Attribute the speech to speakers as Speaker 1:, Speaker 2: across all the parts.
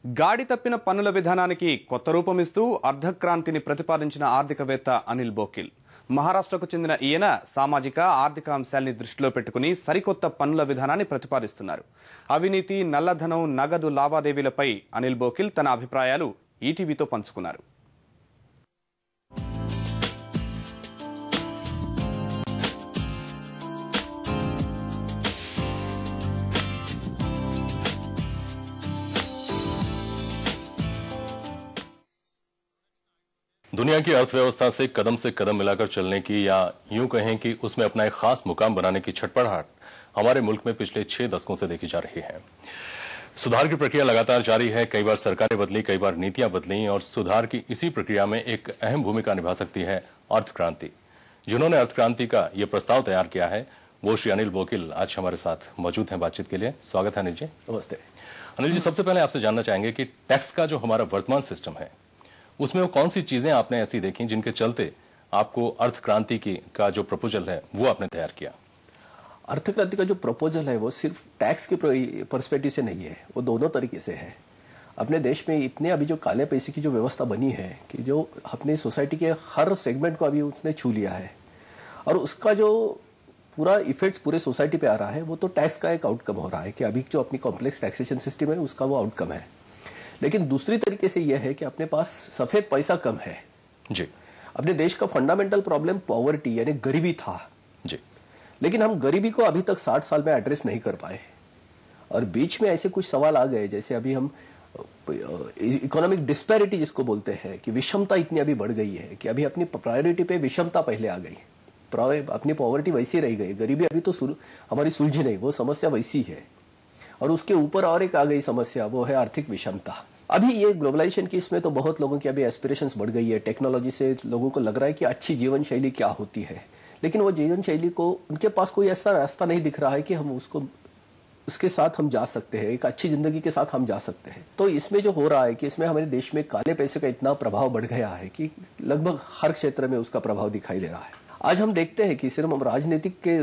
Speaker 1: గాడి తప్పిన పన్నుల విధానానికి కొత్త రూపమిస్తూ అర్ధక్రాంతిని ప్రతిపాదించిన ఆర్థికవేత్త అనిల్ బోకిల్. మహారాష్ట్రకు చెందిన ఈయన సామాజిక ఆర్థిక అంశాల్ని దృష్టిలో పెట్టుకుని సరికొత్త పన్నుల విధానాన్ని ప్రతిపాదిస్తున్నారు. అవినీతి, నల్లధనం, నగదు లావాదేవీలపై అనిల్ బోకిల్ తన అభిప్రాయాలు ఈటీవీతో పంచుకున్నారు.
Speaker 2: दुनिया की अर्थव्यवस्था से कदम मिलाकर चलने की या यूं कहें कि उसमें अपना एक खास मुकाम बनाने की छटपटाहट हमारे मुल्क में पिछले 6 दशकों से देखी जा रही है। सुधार की प्रक्रिया लगातार जारी है। कई बार सरकारें बदली, कई बार नीतियां बदली और सुधार की इसी प्रक्रिया में एक अहम भूमिका निभा सकती है अर्थक्रांति। जिन्होंने अर्थक्रांति का ये प्रस्ताव तैयार किया है वो श्री अनिल बोकिल आज हमारे साथ मौजूद हैं बातचीत के लिए। स्वागत है अनिल जी।
Speaker 3: नमस्ते।
Speaker 2: अनिल जी, सबसे पहले आपसे जानना चाहेंगे कि टैक्स का जो हमारा वर्तमान सिस्टम है उसमें वो कौन सी चीजें आपने ऐसी देखी जिनके चलते आपको अर्थक्रांति का जो प्रपोजल है वो आपने तैयार किया?
Speaker 3: अर्थक्रांति का जो प्रपोजल है वो सिर्फ टैक्स के पर्सपेक्टिव से नहीं है, वो दोनों तरीके से है। अपने देश में इतने अभी जो काले पैसे की जो व्यवस्था बनी है कि जो अपनी सोसाइटी के हर सेगमेंट को अभी उसने छू लिया है और उसका जो पूरा इफेक्ट पूरे सोसाइटी पे आ रहा है वो तो टैक्स का एक आउटकम हो रहा है कि अभी जो अपनी कॉम्प्लेक्स टैक्सेशन सिस्टम है उसका वो आउटकम है। लेकिन दूसरी तरीके से यह है कि अपने पास सफेद पैसा कम है
Speaker 2: जी।
Speaker 3: अपने देश का फंडामेंटल प्रॉब्लम पॉवर्टी यानी गरीबी था
Speaker 2: जी।
Speaker 3: लेकिन हम गरीबी को अभी तक 60 साल में एड्रेस नहीं कर पाए और बीच में ऐसे कुछ सवाल आ गए जैसे अभी हम इकोनॉमिक डिस्पैरिटी जिसको बोलते हैं कि विषमता इतनी अभी बढ़ गई है कि अभी अपनी प्रायोरिटी पे विषमता पहले आ गई, अपनी पॉवर्टी वैसी रह गई, गरीबी अभी तो हमारी सुलझी नहीं, वो समस्या वैसी है। और उसके ऊपर और एक आ गई समस्या, वो है आर्थिक विषमता। अभी ये ग्लोबलाइजेशन की इसमें तो बहुत लोगों की अभी एस्पिरेशंस बढ़ गई है, टेक्नोलॉजी से लोगों को लग रहा है कि अच्छी जीवन शैली क्या होती है, लेकिन वो जीवन शैली को उनके पास कोई ऐसा रास्ता नहीं दिख रहा है कि हम उसके साथ हम जा सकते हैं, एक अच्छी जिंदगी के साथ हम जा सकते हैं। तो इसमें जो हो रहा है कि इसमें हमारे देश में काले पैसे का इतना प्रभाव बढ़ गया है कि लगभग हर क्षेत्र में उसका प्रभाव दिखाई दे रहा है। आज हम देखते हैं कि सिर्फ हम राजनीतिक के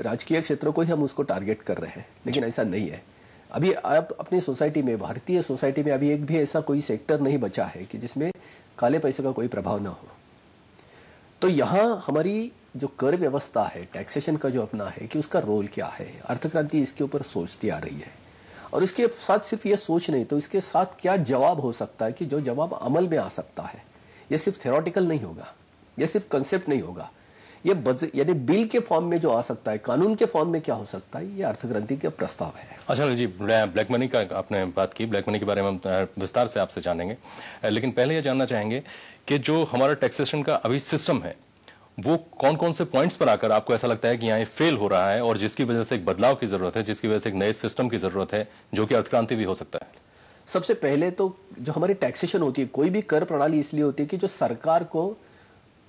Speaker 3: राजकीय क्षेत्रों को ही हम उसको टारगेट कर रहे हैं, लेकिन ऐसा नहीं है। अभी आप अपनी सोसाइटी में, भारतीय सोसाइटी में अभी एक भी ऐसा कोई सेक्टर नहीं बचा है कि जिसमें काले पैसे का कोई प्रभाव ना हो। तो यहाँ हमारी जो कर व्यवस्था है, टैक्सेशन का जो अपना है कि उसका रोल क्या है, अर्थक्रांति इसके ऊपर सोचती आ रही है। और इसके साथ सिर्फ ये सोच नहीं, तो इसके साथ क्या जवाब हो सकता है कि जो जवाब अमल में आ सकता है। ये सिर्फ थ्योरेटिकल नहीं होगा, ये सिर्फ कंसेप्ट नहीं होगा, ये यानी बिल के फॉर्म में जो आ सकता है, कानून के फॉर्म में क्या हो सकता है, ये अर्थक्रांति का प्रस्ताव है।
Speaker 2: अच्छा जी, ब्लैक मनी का आपने बात की, ब्लैक मनी के बारे में हम विस्तार से आपसे जानेंगे, लेकिन पहले ये जानना चाहेंगे कि जो हमारा टैक्सेशन का अभी सिस्टम है वो कौन कौन से पॉइंट्स पर आकर आपको ऐसा लगता है कि यहाँ ये फेल हो रहा है और जिसकी वजह से एक बदलाव की जरूरत है, जिसकी वजह से एक नए सिस्टम की जरूरत है जो कि अर्थक्रांति भी हो सकता है?
Speaker 3: सबसे पहले तो जो हमारी टैक्सेशन होती है, कोई भी कर प्रणाली इसलिए होती है कि जो सरकार को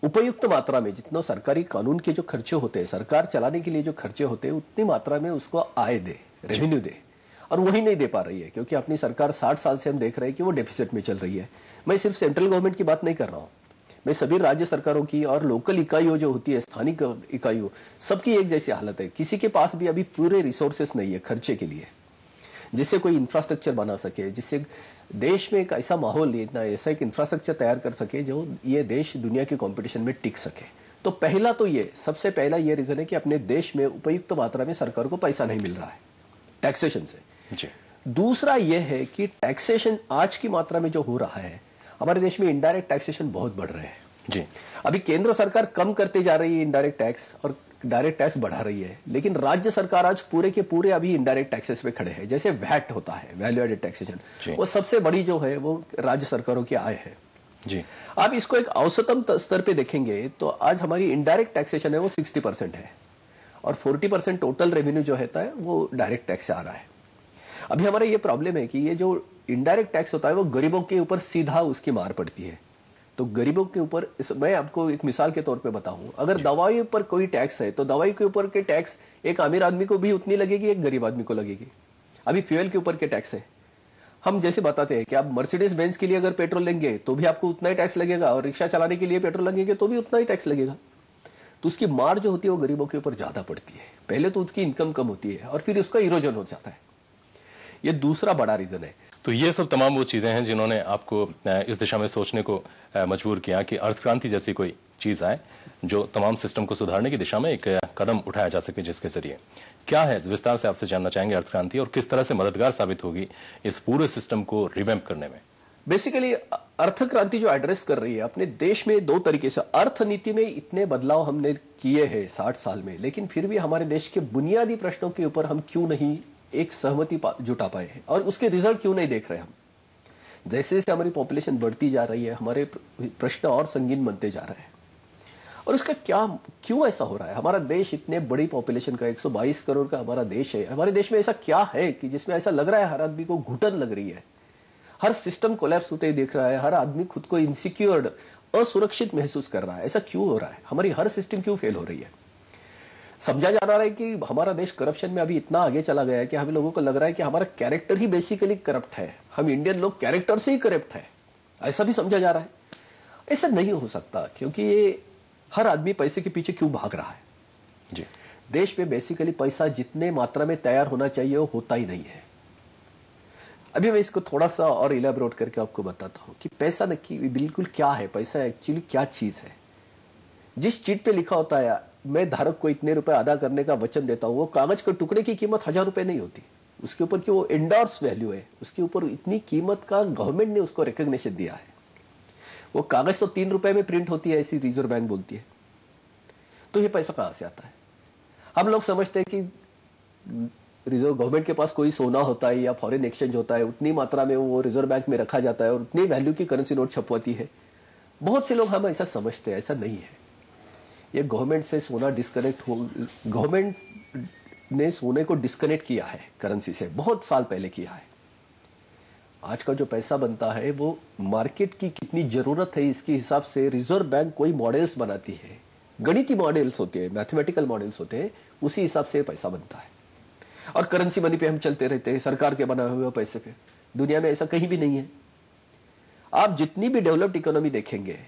Speaker 3: उपयुक्त मात्रा में, जितना सरकारी कानून के जो खर्चे होते हैं, सरकार चलाने के लिए जो खर्चे होते हैं, उतनी मात्रा में उसको आय दे, रेवेन्यू दे, और वही नहीं दे पा रही है क्योंकि अपनी सरकार 60 साल से हम देख रहे हैं कि वो डेफिसिट में चल रही है। मैं सिर्फ सेंट्रल गवर्नमेंट की बात नहीं कर रहा हूँ, मैं सभी राज्य सरकारों की और लोकल इकाइयों जो होती है, स्थानिक इकाइयों, सबकी एक जैसी हालत है। किसी के पास भी अभी पूरे रिसोर्सेस नहीं है खर्चे के लिए, जिससे कोई इंफ्रास्ट्रक्चर बना सके, जिससे देश में एक ऐसा माहौल, ऐसा एक इंफ्रास्ट्रक्चर तैयार कर सके जो ये देश दुनिया के कंपटीशन में टिक सके। तो पहला तो ये, सबसे पहला ये रीजन है कि अपने देश में उपयुक्त मात्रा में सरकार को पैसा नहीं मिल रहा है टैक्सेशन से जी। दूसरा ये है कि टैक्सेशन आज की मात्रा में जो हो रहा है, हमारे देश में इनडायरेक्ट टैक्सेशन बहुत बढ़ रहे हैं जी। अभी केंद्र सरकार कम करते जा रही है इनडायरेक्ट टैक्स और डायरेक्ट टैक्स बढ़ा रही है, लेकिन राज्य सरकार आज पूरे के पूरे अभी इनडायरेक्ट टैक्सेस पे खड़े हैं। जैसे वैट होता है, वैल्यू एडेड टैक्सेशन, वो सबसे बड़ी जो है वो राज्य सरकारों की आय है जी। आप इसको एक औसतम स्तर पे देखेंगे तो आज हमारी इनडायरेक्ट टैक्सेशन है वो 60% है और 40% टोटल रेवेन्यू जो होता है वो डायरेक्ट टैक्स से आ रहा है। अभी हमारा ये प्रॉब्लम है कि ये जो इनडायरेक्ट टैक्स होता है वो गरीबों के ऊपर सीधा उसकी मार पड़ती है। तो गरीबों के ऊपर, मैं आपको एक मिसाल के तौर पे बताऊं, अगर दवाई पर कोई टैक्स है तो दवाई के ऊपर के टैक्स एक अमीर आदमी को भी उतनी लगेगी, एक गरीब आदमी को लगेगी। अभी फ्यूल के ऊपर के टैक्स है, हम जैसे बताते हैं कि आप मर्सिडीज बेंज के लिए अगर पेट्रोल लेंगे तो भी आपको उतना ही टैक्स लगेगा और रिक्शा चलाने के लिए पेट्रोल लगेंगे तो भी उतना ही टैक्स लगेगा। तो उसकी मार जो होती है वो गरीबों के ऊपर ज्यादा पड़ती है। पहले तो उसकी इनकम कम होती है और फिर उसका इरोजन हो जाता है। ये दूसरा बड़ा रीजन है।
Speaker 2: तो ये सब तमाम वो चीजें हैं जिन्होंने आपको इस दिशा में सोचने को मजबूर किया कि अर्थक्रांति जैसी कोई चीज आए जो तमाम सिस्टम को सुधारने की दिशा में एक कदम उठाया जा सके, जिसके जरिए क्या है विस्तार से आपसे जानना चाहेंगे अर्थक्रांति और किस तरह से मददगार साबित होगी इस पूरे सिस्टम को रिवैम्प करने में।
Speaker 3: बेसिकली अर्थक्रांति जो एड्रेस कर रही है अपने देश में दो तरीके से, अर्थनीति में इतने बदलाव हमने किए हैं 60 साल में, लेकिन फिर भी हमारे देश के बुनियादी प्रश्नों के ऊपर हम क्यों नहीं एक सहमति जुटा पाए हैं और उसके रिजल्ट क्यों नहीं देख रहे हम। जैसे जैसे हमारी पॉपुलेशन बढ़ती जा रही है हमारे प्रश्न और संगीन बनते जा रहे हैं और उसका क्यों ऐसा हो रहा है। हमारा देश इतने बड़ी पॉपुलेशन का 122 करोड़ का हमारा देश है, हमारे देश में ऐसा क्या है कि जिसमें ऐसा लग रहा है हर आदमी को घुटन लग रही है, हर सिस्टम कोलैप्स होते ही दिख रहा है, हर आदमी खुद को इनसिक्योर्ड असुरक्षित महसूस कर रहा है। ऐसा क्यों हो रहा है, हमारी हर सिस्टम क्यों फेल हो रही है। समझा जा रहा है कि हमारा देश करप्शन में अभी इतना आगे चला गया है कि हम लोगों को लग रहा है कि हमारा कैरेक्टर ही बेसिकली करप्ट है, हम इंडियन लोग कैरेक्टर से ही करप्ट है, ऐसा भी समझा जा रहा है। ऐसा नहीं हो सकता क्योंकि ये हर आदमी पैसे के पीछे क्यों भाग रहा है
Speaker 2: जी।
Speaker 3: देश में बेसिकली पैसा जितने मात्रा में तैयार होना चाहिए वो होता ही नहीं है। अभी मैं इसको थोड़ा सा और इलेबोरेट करके आपको बताता हूं कि पैसा बिल्कुल क्या है, पैसा एक्चुअली क्या चीज है। जिस चीट पे लिखा होता है मैं धारक को इतने रुपए अदा करने का वचन देता हूं, वो कागज के टुकड़े की कीमत 1000 रुपए नहीं होती, उसके ऊपर की वो एंडोर्स वैल्यू है, उसके ऊपर इतनी कीमत का गवर्नमेंट ने उसको रिकॉग्निशन दिया है। वो कागज तो 3 रुपए में प्रिंट होती है ऐसी रिजर्व बैंक बोलती है। तो ये पैसा कहां से आता है। हम लोग समझते हैं कि रिजर्व गवर्नमेंट के पास कोई सोना होता है या फॉरेन एक्सचेंज होता है, उतनी मात्रा में वो रिजर्व बैंक में रखा जाता है और उतनी वैल्यू की करेंसी नोट छपवाती है। बहुत से लोग हम ऐसा समझते हैं, ऐसा नहीं है। ये गवर्नमेंट से सोना डिस्कनेक्ट हो, गवर्नमेंट ने सोने को डिस्कनेक्ट किया है करेंसी से, बहुत साल पहले किया है। आज का जो पैसा बनता है वो मार्केट की कितनी जरूरत है इसके हिसाब से रिजर्व बैंक कोई मॉडल्स बनाती है, गणितीय मॉडल्स होते हैं, मैथमेटिकल मॉडल्स होते हैं, उसी हिसाब से पैसा बनता है। और करेंसी मनी पे हम चलते रहते हैं, सरकार के बनाए हुए पैसे पे। दुनिया में ऐसा कहीं भी नहीं है। आप जितनी भी डेवलप्ड इकोनॉमी देखेंगे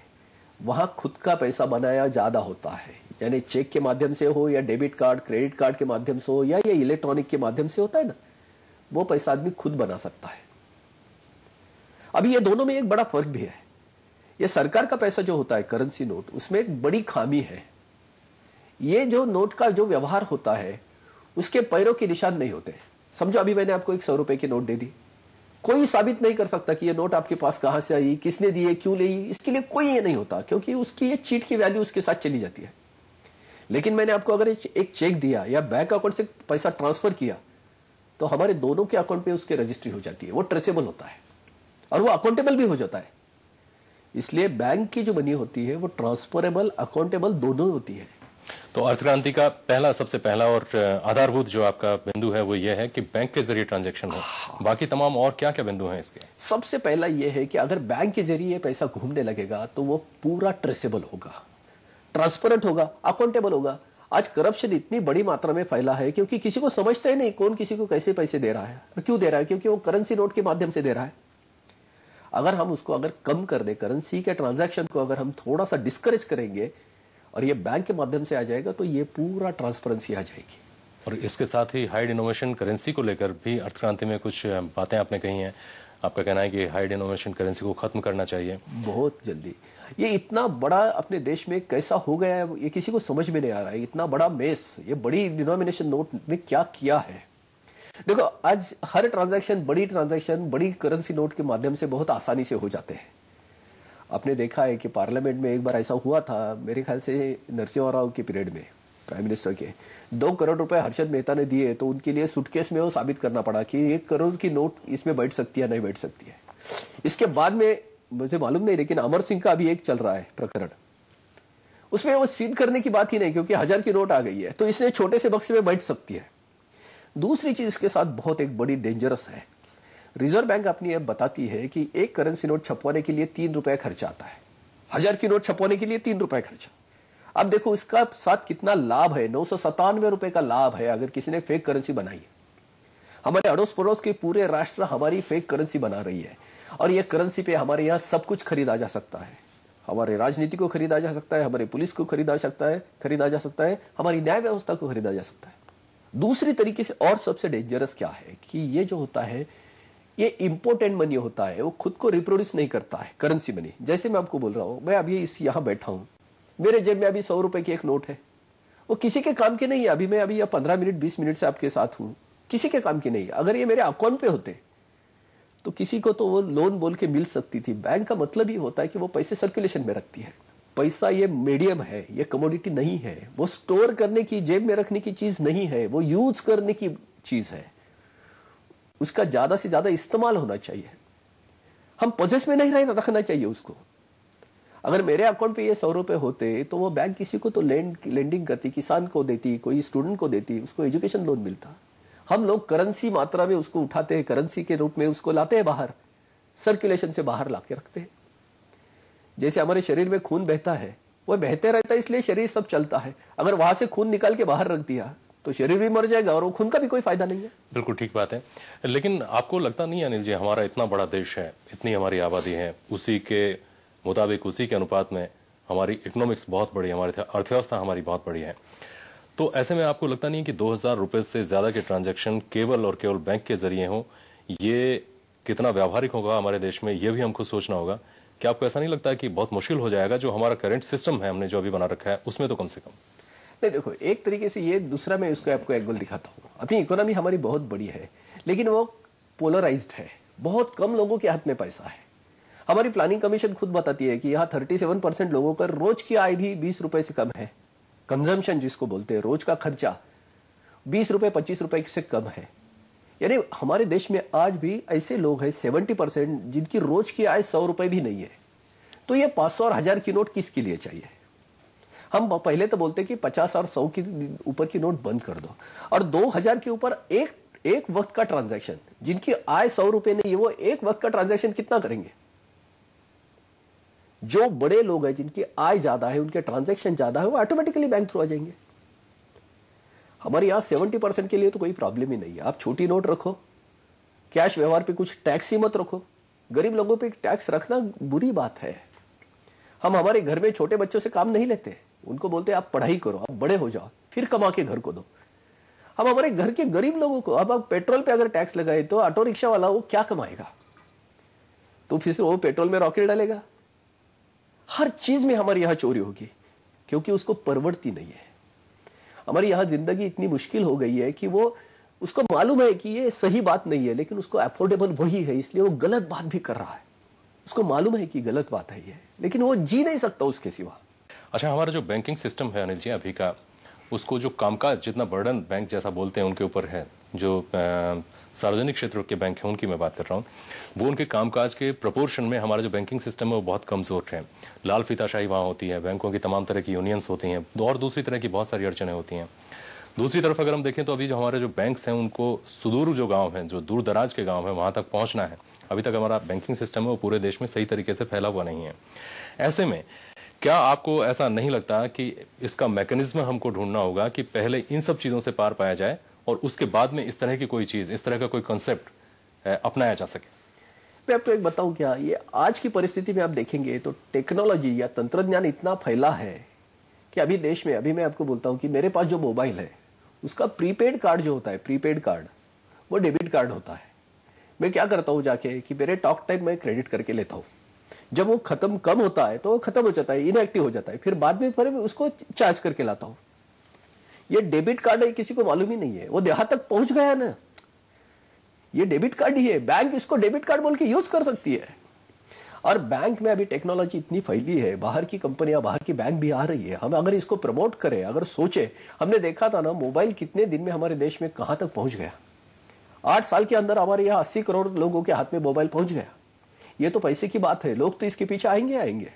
Speaker 3: वहां खुद का पैसा बनाया ज्यादा होता है, यानी चेक के माध्यम से हो या डेबिट कार्ड क्रेडिट कार्ड के माध्यम से हो या ये इलेक्ट्रॉनिक के माध्यम से होता है ना, वो पैसा आदमी खुद बना सकता है। अभी ये दोनों में एक बड़ा फर्क भी है। ये सरकार का पैसा जो होता है करेंसी नोट, उसमें एक बड़ी खामी है। ये जो नोट का जो व्यवहार होता है उसके पैरों के निशान नहीं होते। समझो अभी मैंने आपको 100 रुपए की नोट दे दी, कोई साबित नहीं कर सकता कि ये नोट आपके पास कहां से आई, किसने दी है, क्यों ली, इसके लिए कोई ये नहीं होता क्योंकि उसकी ये चीट की वैल्यू उसके साथ चली जाती है। लेकिन मैंने आपको अगर एक चेक दिया या बैंक अकाउंट से पैसा ट्रांसफर किया तो हमारे दोनों के अकाउंट पे उसकी रजिस्ट्री हो जाती है, वो ट्रेसेबल होता है और वो अकाउंटेबल भी हो जाता है। इसलिए बैंक की जो मनी होती है वो ट्रांसफरेबल अकाउंटेबल दोनों होती है।
Speaker 2: तो अर्थक्रांति का सबसे पहला और आधारभूत जो आपका बिंदु है वो ये है कि बैंक के जरिए ट्रांजैक्शन हो। बाकी तमाम और क्या क्या बिंदु हैं इसके? सबसे
Speaker 3: पहला ये है कि अगर बैंक के जरिए पैसा घूमने लगेगा तो वो पूरा ट्रेसेबल होगा, ट्रांसपेरेंट होगा, अकाउंटेबल होगा। आज करप्शन इतनी बड़ी मात्रा में फैला है क्योंकि किसी को समझता ही नहीं कौन किसी को कैसे पैसे दे रहा है और क्यों दे रहा है, क्योंकि वो करेंसी नोट के माध्यम से दे रहा है। अगर हम उसको अगर कम कर दे, करेंसी के ट्रांजैक्शन को अगर हम थोड़ा सा डिस्करेज करेंगे और ये बैंक के माध्यम से आ जाएगा तो ये पूरा ट्रांसपेरेंसी आ जाएगी।
Speaker 2: और इसके साथ ही हाई डिनोमिनेशन करेंसी को लेकर भी अर्थक्रांति में कुछ बातें आपने कही हैं। आपका कहना है कि हाई डिनोमिनेशन करेंसी को खत्म करना चाहिए
Speaker 3: बहुत जल्दी। ये इतना बड़ा अपने देश में कैसा हो गया है ये किसी को समझ में नहीं आ रहा है। इतना बड़ा मेस ये बड़ी डिनोमिनेशन नोट ने क्या किया है। देखो आज हर ट्रांजैक्शन बड़ी करेंसी नोट के माध्यम से बहुत आसानी से हो जाते हैं। आपने देखा है कि पार्लियामेंट में एक बार ऐसा हुआ था, मेरे ख्याल से नरसिम्हा राव के पीरियड में, प्राइम मिनिस्टर के 2 करोड़ रुपए हर्षद मेहता ने दिए तो उनके लिए सूटकेस में वो साबित करना पड़ा कि 1 करोड़ की नोट इसमें बैठ सकती है नहीं बैठ सकती है। इसके बाद में मुझे मालूम नहीं, लेकिन अमर सिंह का अभी एक चल रहा है प्रकरण, उसमें वो सिद्ध करने की बात ही नहीं क्योंकि 1000 की नोट आ गई है तो इसने छोटे से बक्से में बैठ सकती है। दूसरी चीज इसके साथ बहुत एक बड़ी डेंजरस है। रिजर्व बैंक अपनी ऐप बताती है कि एक करेंसी नोट छपवाने के लिए 3 रुपए खर्चा आता है, 1000 की नोट छपवाने के लिए 3 रुपए खर्चा। अब देखो इसका साथ कितना लाभ है, 997 रुपए का लाभ है अगर किसी ने फेक करेंसी बनाई है। हमारे अड़ोस पड़ोस के पूरे राष्ट्र हमारी फेक करेंसी बना रही है और यह करेंसी पे हमारे यहाँ सब कुछ खरीदा जा सकता है। हमारे राजनीति को खरीदा जा सकता है, हमारे पुलिस को खरीदा जा सकता है, हमारी न्याय व्यवस्था को खरीदा जा सकता है। दूसरी तरीके से और सबसे डेंजरस क्या है कि ये जो होता है ये इंपोर्टेंट मनी होता है, वो खुद को रिप्रोड्यूस नहीं करता है, करेंसी मनी। जैसे मैं आपको बोल रहा हूं, मैं अभी यहाँ बैठा हूं, मेरे जेब में अभी 100 रुपए की एक नोट है, वो किसी के काम के नहीं है। अभी मैं अभी 15 मिनट 20 मिनट से आपके साथ हूं, किसी के काम की नहीं है। अगर ये मेरे अकाउंट पे होते तो किसी को तो वो लोन बोल के मिल सकती थी। बैंक का मतलब ही होता है कि वो पैसे सर्कुलेशन में रखती है। पैसा ये मीडियम है, ये कमोडिटी नहीं है, वो स्टोर करने की, जेब में रखने की चीज नहीं है, वो यूज करने की चीज है। उसका ज्यादा से ज्यादा इस्तेमाल होना चाहिए, हम पोजेस में नहीं रखना चाहिए उसको। अगर मेरे अकाउंट पे ये 100 रुपए होते तो वो बैंक किसी को तो लेंडिंग करती, किसान को देती, कोई स्टूडेंट को देती, उसको एजुकेशन लोन मिलता। हम लोग करेंसी मात्रा में उसको उठाते हैं, करेंसी के रूप में उसको लाते हैं बाहर, सर्कुलेशन से बाहर लाके रखते हैं। जैसे हमारे शरीर में खून बहता है, वो बहते रहता है, इसलिए शरीर सब चलता है। अगर वहां से खून निकाल के बाहर रख दिया तो शरीर भी मर जाएगा और वो खून का भी कोई फायदा नहीं है।
Speaker 2: बिल्कुल ठीक बात है। लेकिन आपको लगता नहीं अनिल जी, हमारा इतना बड़ा देश है, इतनी हमारी आबादी है, उसी के मुताबिक, उसी के अनुपात में हमारी इकोनॉमिक्स बहुत बड़ी, हमारी अर्थव्यवस्था हमारी बहुत बड़ी है, तो ऐसे में आपको लगता नहीं कि 2000 रुपए से ज्यादा के ट्रांजैक्शन केवल और केवल बैंक के जरिए हो, ये कितना व्यावहारिक होगा हमारे देश में, ये भी हमको सोचना होगा। क्या आपको ऐसा नहीं लगता है कि बहुत मुश्किल हो जाएगा? जो हमारा करंट सिस्टम है, हमने जो अभी बना रखा है, उसमें तो कम से कम।
Speaker 3: नहीं, देखो, एक तरीके से ये दूसरा, मैं उसको आपको एंगल दिखाता हूं। अपनी इकोनॉमी हमारी बहुत बड़ी है, लेकिन वो पोलराइज्ड है, बहुत कम लोगों के हाथ में पैसा है। हमारी प्लानिंग कमीशन खुद बताती है कि यहाँ 37% लोगों का रोज की आय भी 20 रुपए से कम है। कंजम्पशन जिसको बोलते हैं, रोज का खर्चा 20 रुपए 25 रुपए से कम है। यानी हमारे देश में आज भी ऐसे लोग हैं 70% जिनकी रोज की आय 100 रुपए भी नहीं है। तो ये 500 और 1000 की नोट किसके लिए चाहिए? हम पहले तो बोलते कि 50 और 100 की ऊपर की नोट बंद कर दो, और 2000 के ऊपर एक वक्त का ट्रांजैक्शन, जिनकी आय 100 रुपए नहीं है, वो एक वक्त का ट्रांजैक्शन कितना करेंगे? जो बड़े लोग हैं, जिनकी आय ज्यादा है, उनके ट्रांजैक्शन ज्यादा है, वो ऑटोमेटिकली बैंक थ्रू आ जाएंगे। हमारे यहां 70% के लिए तो कोई प्रॉब्लम ही नहीं है। आप छोटी नोट रखो, कैश व्यवहार पे कुछ टैक्स ही मत रखो। गरीब लोगों पे टैक्स रखना बुरी बात है। हम हमारे घर में छोटे बच्चों से काम नहीं लेते, उनको बोलते आप पढ़ाई करो, आप बड़े हो जाओ, फिर कमा के घर को दो। हम हमारे घर के गरीब लोगों को, अब आप पेट्रोल पे अगर टैक्स लगाए तो ऑटो रिक्शा वाला वो क्या कमाएगा? तो फिर वो पेट्रोल में रॉकेट डालेगा। हर चीज में हमारे यहां चोरी होगी, क्योंकि उसको परवड़ती नहीं है। हमारी यहां जिंदगी इतनी मुश्किल हो गई है कि वो, उसको मालूम है कि ये सही बात नहीं है, लेकिन उसको अफोर्डेबल वही है, इसलिए वो गलत बात भी कर रहा है। उसको मालूम है कि गलत बात है ये, लेकिन वो जी नहीं सकता उसके सिवा।
Speaker 2: अच्छा, हमारा जो बैंकिंग सिस्टम है अनिल जी अभी का, उसको जो कामकाज, जितना बर्डन बैंक जैसा बोलते हैं उनके ऊपर है, जो सार्वजनिक क्षेत्र के बैंक हैं उनकी मैं बात कर रहा हूँ, वो उनके कामकाज के प्रोपोर्शन में हमारा जो बैंकिंग सिस्टम है वो बहुत कमजोर है। लाल फीताशाही वहाँ होती है, बैंकों की तमाम तरह की यूनियंस होती हैं, और दूसरी तरह की बहुत सारी अड़चनें होती हैं। दूसरी तरफ अगर हम देखें तो अभी जो हमारे जो बैंक्स हैं, उनको सुदूर जो गाँव हैं, जो दूर दराज के गाँव हैं, वहाँ तक पहुँचना है। अभी तक हमारा बैंकिंग सिस्टम है वो पूरे देश में सही तरीके से फैला हुआ नहीं है। ऐसे में क्या आपको ऐसा नहीं लगता कि इसका मैकेनिज्म हमको ढूंढना होगा कि पहले इन सब चीजों से पार पाया जाए और उसके बाद में इस तरह की कोई चीज, इस तरह का कोई कॉन्सेप्ट अपनाया जा सके?
Speaker 3: मैं आपको एक बताऊं क्या, ये आज की परिस्थिति में आप देखेंगे तो टेक्नोलॉजी या तंत्रज्ञान इतना फैला है कि अभी देश में, अभी मैं आपको बोलता हूं कि मेरे पास जो मोबाइल है उसका प्रीपेड कार्ड जो होता है, प्रीपेड कार्ड, वो डेबिट कार्ड होता है। मैं क्या करता हूं जाके कि मेरे टॉक टाइम में क्रेडिट करके लेता हूं। जब वो खत्म कम होता है तो वो खत्म हो जाता है, इनएक्टिव हो जाता है, फिर बाद में फिर उसको चार्ज करके लाता हूं। ये डेबिट कार्ड है, किसी को मालूम ही नहीं है, वो देहात तक पहुंच गया ना, ये डेबिट कार्ड ही है। बैंक इसको डेबिट कार्ड बोल के यूज कर सकती है। और बैंक में अभी टेक्नोलॉजी इतनी फैली है, बाहर की कंपनियां, बाहर की बैंक भी आ रही है। हम अगर इसको प्रमोट करें, अगर सोचे, हमने देखा था ना मोबाइल कितने दिन में हमारे देश में कहां तक पहुंच गया। 8 साल के अंदर हमारे यहाँ 80 करोड़ लोगों के हाथ में मोबाइल पहुंच गया। ये तो पैसे की बात है, लोग तो इसके पीछे आएंगे।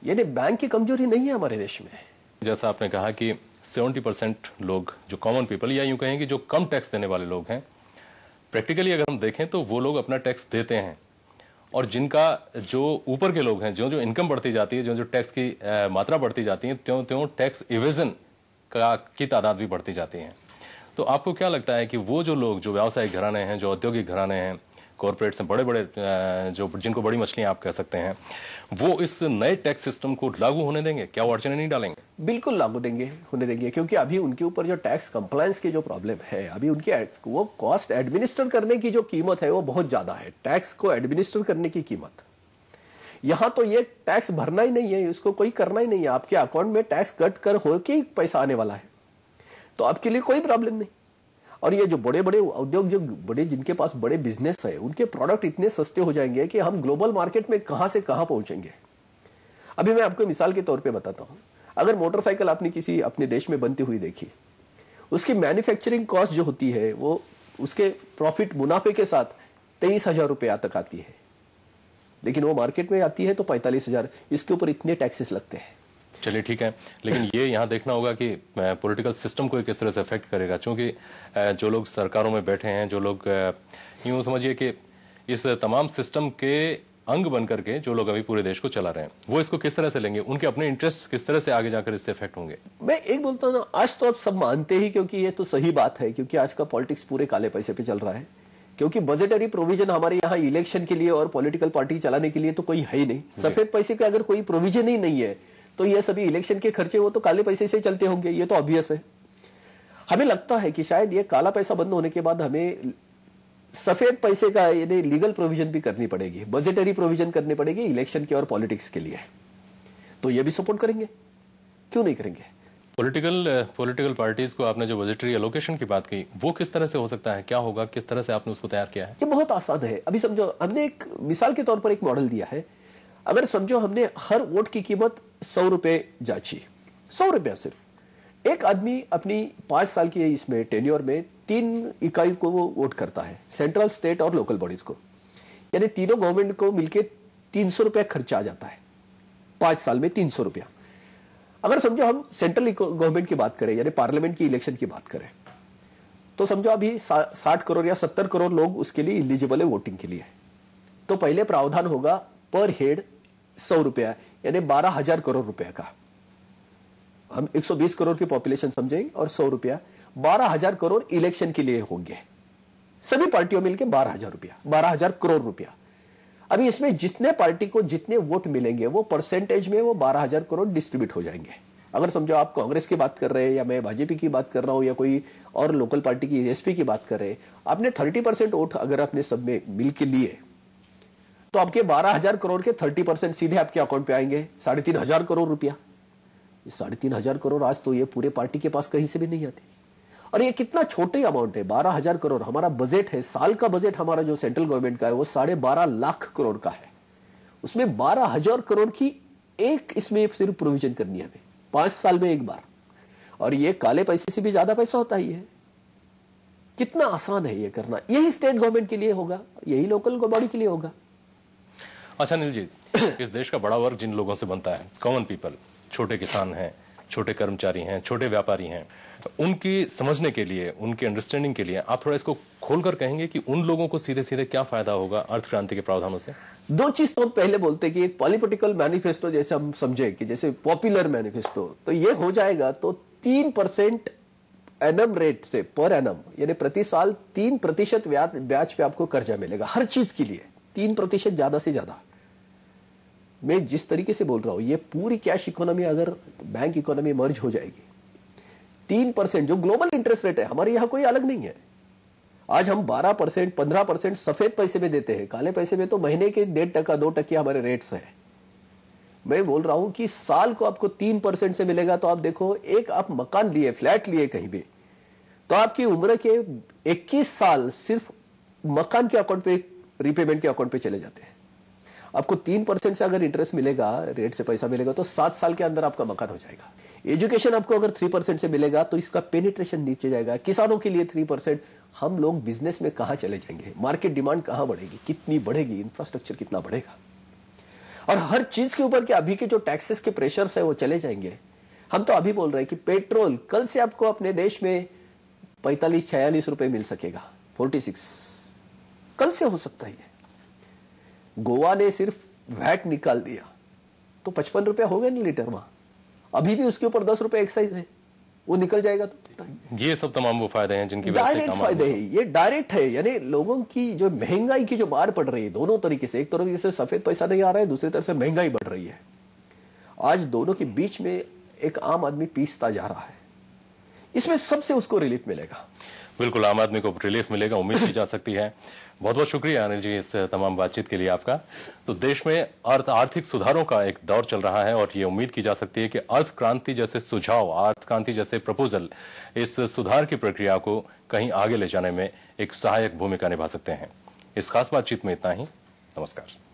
Speaker 3: यानी बैंक की कमजोरी नहीं है हमारे देश में।
Speaker 2: जैसा आपने कहा कि 70% लोग, जो कॉमन पीपल, या यूं कहें कि जो कम टैक्स देने वाले लोग हैं, प्रैक्टिकली अगर हम देखें तो वो लोग अपना टैक्स देते हैं, और जिनका जो ऊपर के लोग हैं, जो जो इनकम बढ़ती जाती है, जो जो टैक्स की मात्रा बढ़ती जाती है, त्यों त्यों टैक्स इवेजन की तादाद भी बढ़ती जाती है। तो आपको क्या लगता है कि वो जो लोग, जो व्यावसायिक घराने हैं, जो औद्योगिक घराने हैं, कॉर्पोरेट्स हैं, बड़े बड़े जो जिनको बड़ी मछलियां आप कह सकते हैं, वो इस नए टैक्स सिस्टम को लागू होने देंगे? क्या वो अड़चने नहीं डालेंगे?
Speaker 3: बिल्कुल लागू देंगे, होने देंगे, क्योंकि अभी उनके ऊपर जो टैक्स कंप्लायंस की जो प्रॉब्लम है, अभी उनकी वो कॉस्ट एडमिनिस्टर करने की जो कीमत है वो बहुत ज्यादा है। टैक्स को एडमिनिस्टर करने की कीमत, यहां तो ये टैक्स भरना ही नहीं है, इसको कोई करना ही नहीं है, आपके अकाउंट में टैक्स कट कर होके पैसा आने वाला है, तो आपके लिए कोई प्रॉब्लम नहीं। और ये जो बड़े बड़े उद्योग, जो बड़े जिनके पास बड़े बिजनेस है, उनके प्रोडक्ट इतने सस्ते हो जाएंगे कि हम ग्लोबल मार्केट में कहां से कहां पहुंचेंगे। अभी मैं आपको मिसाल के तौर पे बताता हूं, अगर मोटरसाइकिल आपने किसी अपने देश में बनती हुई देखी, उसकी मैन्युफैक्चरिंग कॉस्ट जो होती है वो उसके प्रॉफिट मुनाफे के साथ 23,000 रुपया तक आती है, लेकिन वो मार्केट में आती है तो 45,000। इसके ऊपर इतने टैक्सेस लगते हैं।
Speaker 2: चलिए ठीक है, लेकिन ये यहाँ देखना होगा कि पॉलिटिकल सिस्टम को किस तरह से अफेक्ट करेगा, क्योंकि जो लोग सरकारों में बैठे हैं, जो लोग यूं समझिए कि इस तमाम सिस्टम के अंग बन करके जो लोग अभी पूरे देश को चला रहे हैं, वो इसको किस तरह से लेंगे, उनके अपने इंटरेस्ट किस तरह से आगे जाकर इससे इफेक्ट होंगे।
Speaker 3: मैं एक बोलता हूं ना, आज तो आप सब मानते ही, क्योंकि ये तो सही बात है, क्योंकि आज का पॉलिटिक्स पूरे काले पैसे पे चल रहा है, क्योंकि बजटरी प्रोविजन हमारे यहाँ इलेक्शन के लिए और पॉलिटिकल पार्टी चलाने के लिए तो कोई है ही नहीं। सफेद पैसे का अगर कोई प्रोविजन ही नहीं है तो ये सभी इलेक्शन के खर्चे वो तो काले पैसे से चलते होंगे, ये तो ऑब्वियस है। हमें लगता है कि शायद ये काला पैसा बंद होने के बाद हमें सफेद पैसे का यानी लीगल प्रोविजन भी करनी पड़ेगी, बजटरी प्रोविजन करनी पड़ेगी इलेक्शन के और पॉलिटिक्स के लिए, तो ये भी सपोर्ट करेंगे, क्यों नहीं करेंगे।
Speaker 2: पॉलिटिकल पार्टीज को आपने जो बजटरी एलोकेशन की बात की, वो किस तरह से हो सकता है, क्या होगा, किस तरह से आपने उसको तैयार किया है।
Speaker 3: ये बहुत आसान है। अभी समझो, हमने एक मिसाल के तौर पर एक मॉडल दिया है। अगर समझो हमने हर वोट की कीमत 100 रुपए जांची, 100 रुपया सिर्फ। एक आदमी अपनी 5 साल की इसमें टेन्योर में 3 इकाई को वो वोट करता है, सेंट्रल, स्टेट और लोकल बॉडीज को, यानी तीनों गवर्नमेंट को मिलके 300 रुपया खर्चा आ जाता है 5 साल में, 300 रुपया। अगर समझो हम सेंट्रल गवर्नमेंट की बात करें, यानी पार्लियामेंट की इलेक्शन की बात करें, तो समझो अभी 60 करोड़ या 70 करोड़ लोग उसके लिए एलिजिबल है वोटिंग के लिए। तो पहले प्रावधान होगा पर हेड 100 रुपया, यानी 12,000 करोड़ रुपया का। हम 120 करोड़ की पॉपुलेशन समझेंगे और 100 रुपया, 12,000 करोड़ इलेक्शन के लिए होंगे, सभी पार्टियों मिलकर 12,000 रुपया, 12,000 करोड़ रुपया। अभी इसमें जितने पार्टी को जितने वोट मिलेंगे वो परसेंटेज में वो 12,000 करोड़ डिस्ट्रीब्यूट हो जाएंगे। अगर समझो आप कांग्रेस की बात कर रहे हैं, या मैं भाजपा की बात कर रहा हूं, या कोई और लोकल पार्टी की एसपी की बात कर रहे हैं, आपने 30% वोट अगर आपने सब में मिल के लिए, तो आपके 12,000 करोड़ के 30% सीधे आपके अकाउंट पे आएंगे, 3,500 करोड़ रुपया। 3,500 करोड़ आज तो ये पूरे पार्टी के पास कहीं से भी नहीं आते। और ये कितना छोटे अमाउंट है, 12,000 करोड़। हमारा बजट है, साल का बजट हमारा जो सेंट्रल गवर्नमेंट का है वो 12.5 लाख करोड़ का है, उसमें 12,000 करोड़ की एक इसमें सिर्फ प्रोविजन करनी है हमें 5 साल में एक बार। और ये काले पैसे से भी ज्यादा पैसा होता ही है। कितना आसान है ये करना। यही स्टेट गवर्नमेंट के लिए होगा, यही लोकल बॉडी के लिए होगा।
Speaker 2: अच्छा अनिल जी, इस देश का बड़ा वर्ग जिन लोगों से बनता है, कॉमन पीपल, छोटे किसान हैं, छोटे कर्मचारी हैं, छोटे व्यापारी हैं, उनकी समझने के लिए, उनकी अंडरस्टैंडिंग के लिए आप थोड़ा इसको खोलकर कहेंगे कि उन लोगों को सीधे सीधे क्या फायदा होगा अर्थ क्रांति के प्रावधानों से।
Speaker 3: 2 चीज तो हम पहले बोलते कि एक पॉलिटिकल मैनिफेस्टो जैसे हम समझे कि जैसे पॉपुलर मैनिफेस्टो, तो ये हो जाएगा तो 3% एनम रेट से पर एनम, यानी प्रति साल 3% ब्याज पे आपको कर्जा मिलेगा हर चीज के लिए, 3% ज्यादा से ज्यादा। मैं जिस तरीके से बोल रहा हूं, ये पूरी कैश इकोनॉमी अगर बैंक इकोनॉमी मर्ज हो जाएगी, 3% जो ग्लोबल इंटरेस्ट रेट है, हमारे यहां कोई अलग नहीं है। आज हम 12%, 15% सफेद पैसे में देते हैं, काले पैसे में तो महीने के 1.5%, 2% हमारे रेट्स हैं। मैं बोल रहा हूं कि साल को आपको 3% से मिलेगा। तो आप देखो, एक आप मकान लिए, फ्लैट लिए कहीं भी, तो आपकी उम्र के 21 साल सिर्फ मकान के अकाउंट पे, रीपेमेंट के अकाउंट पे चले जाते हैं। आपको 3% से अगर इंटरेस्ट मिलेगा, रेट से पैसा मिलेगा, तो 7 साल के अंदर आपका मकान हो जाएगा। एजुकेशन आपको अगर 3% से मिलेगा तो इसका पेनिट्रेशन नीचे जाएगा। किसानों के लिए 3%। हम लोग बिजनेस में कहां चले जाएंगे, मार्केट डिमांड कहां बढ़ेगी, कितनी बढ़ेगी, इंफ्रास्ट्रक्चर कितना बढ़ेगा, और हर चीज के ऊपर के अभी के जो टैक्सेस के प्रेशर्स है वो चले जाएंगे। हम तो अभी बोल रहे हैं कि पेट्रोल कल से आपको अपने देश में 45-46 रुपए मिल सकेगा, 46 कल से हो सकता है। गोवा ने सिर्फ वैट निकाल दिया तो 55 रुपया हो गया नहीं लीटर वहां, अभी भी उसके ऊपर 10 रुपए एक्साइज है, वो निकल जाएगा तो
Speaker 2: ये सब तमाम वो फायदे हैं जिनकी
Speaker 3: डायरेक्ट फायदे हैं। ये डायरेक्ट है, यानी लोगों की जो महंगाई की जो मार पड़ रही है दोनों तरीके से, एक तरफ से सफेद पैसा नहीं आ रहा है, दूसरी तरफ से महंगाई बढ़ रही है। आज दोनों के बीच में एक आम आदमी पीसता जा रहा है, इसमें सबसे उसको रिलीफ मिलेगा।
Speaker 2: बिल्कुल, आम आदमी को रिलीफ मिलेगा, उम्मीद की जा सकती है। बहुत बहुत शुक्रिया अनिल जी इस तमाम बातचीत के लिए आपका। तो देश में आर्थिक सुधारों का एक दौर चल रहा है और ये उम्मीद की जा सकती है कि अर्थ क्रांति जैसे सुझाव, अर्थ क्रांति जैसे प्रपोजल इस सुधार की प्रक्रिया को कहीं आगे ले जाने में एक सहायक भूमिका निभा सकते हैं। इस खास बातचीत में इतना ही। नमस्कार।